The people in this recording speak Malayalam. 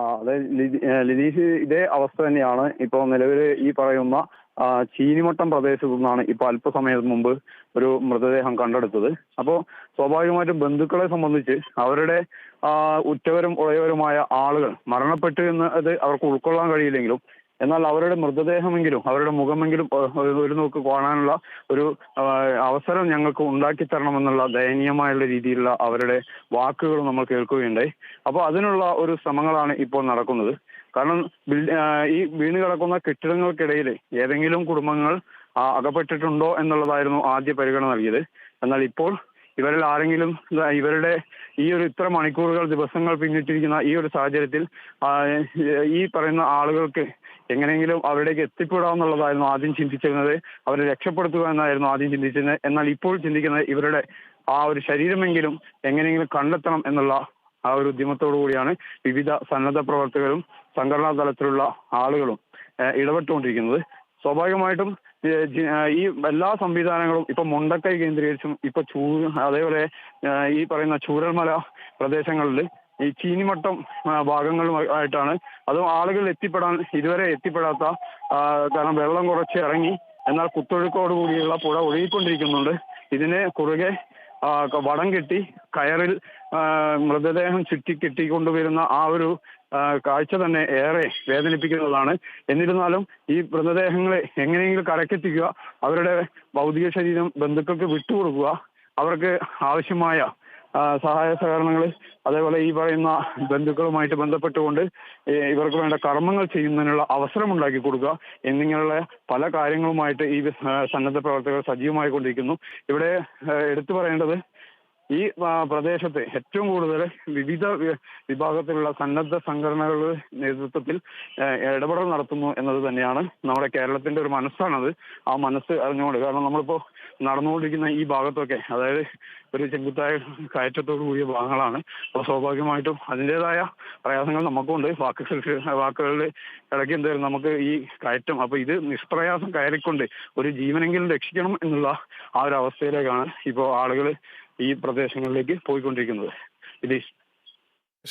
അതെ ലിതീഷ്, ഇതേ അവസ്ഥ തന്നെയാണ് ഇപ്പോൾ നിലവിൽ ഈ പറയുന്ന ചീനിമട്ടം പ്രദേശത്തു നിന്നാണ് ഇപ്പോൾ അല്പസമയം മുമ്പ് ഒരു മൃതദേഹം കണ്ടെടുത്തത്. അപ്പോൾ സ്വാഭാവികമായിട്ടും ബന്ധുക്കളെ സംബന്ധിച്ച് അവരുടെ ഉറ്റവരും ഉഴയവരുമായ ആളുകൾ മരണപ്പെട്ടു എന്ന് അത് അവർക്ക് ഉൾക്കൊള്ളാൻ കഴിയില്ലെങ്കിലും എന്നാൽ അവരുടെ മൃതദേഹമെങ്കിലും അവരുടെ മുഖമെങ്കിലും ഒരു നോക്ക് കാണാനുള്ള ഒരു അവസരം ഞങ്ങൾക്ക് ഉണ്ടാക്കി തരണമെന്നുള്ള ദയനീയമായുള്ള രീതിയിലുള്ള അവരുടെ വാക്കുകൾ നമ്മൾ കേൾക്കുകയുണ്ടായി. അപ്പോൾ അതിനുള്ള ഒരു ശ്രമങ്ങളാണ് ഇപ്പോൾ നടക്കുന്നത്. കാരണം ഈ വീണ് കിടക്കുന്ന കെട്ടിടങ്ങൾക്കിടയിൽ ഏതെങ്കിലും കുടുംബങ്ങൾ അകപ്പെട്ടിട്ടുണ്ടോ എന്നുള്ളതായിരുന്നു ആദ്യ പരിഗണന നൽകിയത്. എന്നാൽ ഇപ്പോൾ ഇവരിൽ ആരെങ്കിലും ഇവരുടെ ഈ ഒരു ഇത്ര മണിക്കൂറുകൾ ദിവസങ്ങൾ പിന്നിട്ടിരിക്കുന്ന ഈ ഒരു സാഹചര്യത്തിൽ ഈ പറയുന്ന ആളുകൾക്ക് എങ്ങനെയെങ്കിലും അവിടേക്ക് എത്തിപ്പെടാമെന്നുള്ളതായിരുന്നു ആദ്യം ചിന്തിച്ചിരുന്നത്. അവരെ രക്ഷപ്പെടുത്തുക എന്നായിരുന്നു ആദ്യം ചിന്തിച്ചിരുന്നത്. എന്നാൽ ഇപ്പോൾ ചിന്തിക്കുന്നത് ഇവരുടെ ആ ഒരു ശരീരമെങ്കിലും എങ്ങനെയെങ്കിലും കണ്ടെത്തണം എന്നുള്ള ആ ഒരു ഉദ്യമത്തോടു കൂടിയാണ് വിവിധ സന്നദ്ധ പ്രവർത്തകരും സംഘടനാ തലത്തിലുള്ള ആളുകളും ഇടപെട്ടുകൊണ്ടിരിക്കുന്നത്. സ്വാഭാവികമായിട്ടും ഈ എല്ലാ സംവിധാനങ്ങളും ഇപ്പൊ മുണ്ടക്കൈ കേന്ദ്രീകരിച്ചും ഇപ്പൊ അതേപോലെ ഈ പറയുന്ന ചൂരൽമല പ്രദേശങ്ങളിൽ ഈ ചീനിമട്ടം ഭാഗങ്ങളുമായിട്ടാണ് അതും ആളുകൾ ഇതുവരെ എത്തിപ്പെടാത്ത കാരണം വെള്ളം കുറച്ച് ഇറങ്ങി എന്നാൽ കുത്തൊഴുക്കോട് കൂടിയുള്ള പുഴ ഒഴുകിക്കൊണ്ടിരിക്കുന്നുണ്ട്. ഇതിനെ കുറുകെ വടം കെട്ടി കയറിൽ മൃതദേഹം കെട്ടിക്കൊണ്ടുവരുന്ന ആ ഒരു കാഴ്ച തന്നെ ഏറെ വേദനിപ്പിക്കുന്നതാണ്. എന്നിരുന്നാലും ഈ മൃതദേഹങ്ങളെ എങ്ങനെയെങ്കിലും കരക്കെത്തിക്കുക, അവരുടെ ഭൗതിക ശരീരം ബന്ധുക്കൾക്ക് വിട്ടുകൊടുക്കുക, അവർക്ക് ആവശ്യമായ സഹായ സഹകരണങ്ങൾ അതേപോലെ ഈ പറയുന്ന ബന്ധുക്കളുമായിട്ട് ബന്ധപ്പെട്ടുകൊണ്ട് ഇവർക്ക് വേണ്ട കർമ്മങ്ങൾ ചെയ്യുന്നതിനുള്ള അവസരം ഉണ്ടാക്കി കൊടുക്കുക എന്നിങ്ങനെയുള്ള പല കാര്യങ്ങളുമായിട്ട് ഈ സന്നദ്ധ പ്രവർത്തകർ സജീവമായി കൊണ്ടിരിക്കുന്നു. ഇവിടെ എടുത്തു പറയേണ്ടത് ഈ പ്രദേശത്തെ ഏറ്റവും കൂടുതൽ വിവിധ വിഭാഗത്തിലുള്ള സന്നദ്ധ സംഘടനകളുടെ നേതൃത്വത്തിൽ ഇടപെടൽ നടത്തുന്നു എന്നത് തന്നെയാണ് നമ്മുടെ കേരളത്തിന്റെ ഒരു മനസ്സാണത്. ആ മനസ്സ് അറിഞ്ഞുകൊണ്ട്, കാരണം നമ്മളിപ്പോൾ നടന്നുകൊണ്ടിരിക്കുന്ന ഈ ഭാഗത്തൊക്കെ അതായത് ഒരു ചെങ്കുത്തായ കയറ്റത്തോടു കൂടിയ ഭാഗങ്ങളാണ്. അപ്പോൾ സ്വാഭാവികമായിട്ടും അതിൻ്റെതായ പ്രയാസങ്ങൾ നമുക്കുണ്ട്. വാക്കുകളുടെ ഇടയ്ക്ക് എന്തായാലും നമുക്ക് ഈ കയറ്റം അപ്പോൾ ഇത് നിഷ്പ്രയാസം കയറിക്കൊണ്ട് ഒരു ജീവനെങ്കിലും രക്ഷിക്കണം എന്നുള്ള ആ ഒരു അവസ്ഥയിലേക്കാണ് ഇപ്പോൾ ആളുകൾ ഈ പ്രദേശങ്ങളിലേക്ക് പോയിക്കൊണ്ടിരിക്കുന്നത്. ഇതീഷ്.